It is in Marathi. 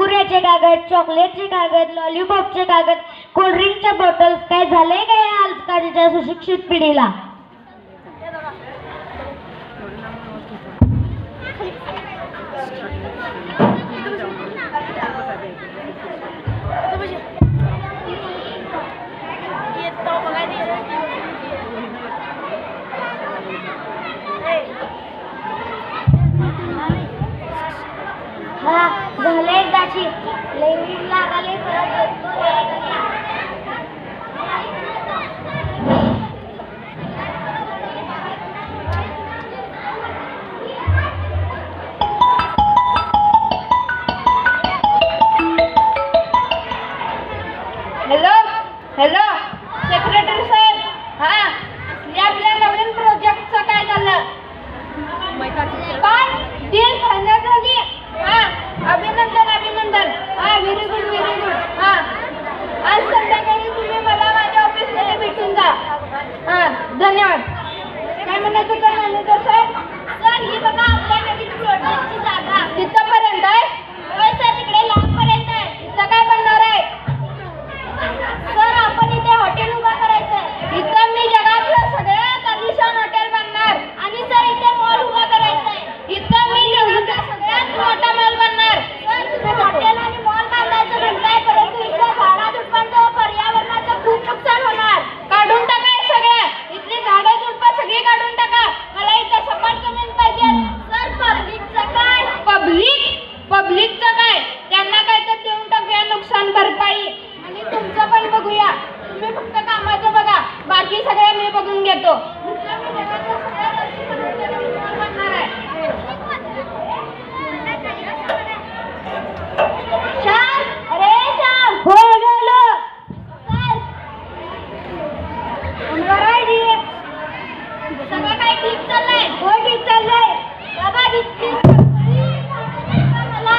कुरकुऱ्याचे कागद, चॉकलेटचे कागद, लॉलीपॉपचे कागद, कोल्ड्रिंकच्या बॉटल्स. काय झालंय का या आजकालच्या सुशिक्षित पिढीला? हा झालंय दाशी लई लागाले परत. हॅलो हॅलो सेक्रेटरी साहेब, हा आपल्या नवीन प्रोजेक्टचं काय झालं? काय डील फायनल झाली? हा अभिनंदन अभिनंदन. हा व्हेरी गुड व्हेरी गुड. हा आज संध्याकाळी तुम्ही मला माझ्या ऑफिसमध्ये भेटून जा. हा धन्यवाद. काय म्हणायचं होतं मॅनेजर साहेब? सर ही बघा आपल्या नवीन प्रोजेक्टची जागा. तिथपर्यंत आहे? होय सर, तिकडे लांबपर्यंत आहे. इथं काय बनणार आहे? सर आपण इथे हॉटेल उभा करायचंय. इथं मी जगातलं सगळ्यात आलिशान हॉटेल बनणार. आणि सर इथे मॉल उभा करायचंय. इथं मी जगातला सगळ्यात मोठा मॉल बनणार. सर तुम्ही हॉटेल आणि मॉल बांधायचं म्हणताय, परंतु इथल्या झाडाझुडपांचं व पर्यावरणाचं खूप नुकसान होणार. काढून टाका हे सगळं. इथली झाडं झुडपं सगळी काढून टाका. मला इथं सपाट जमीन पाहिजे. सर पब्लिकचं काय? पब्लिकचं काय? त्यांना काय तर देऊन टाकूया नुकसान भरपाई. आणि तुमचं पण बघूया. तुम्ही फक्त कामाचं बघा, बाकी सगळं मी बघून घेतो. श्याम, अरे श्याम. हो गेलो. चल. सगळं काय ठीक चाललंय? हो ठीक चाललंय. बाबा इतकी मला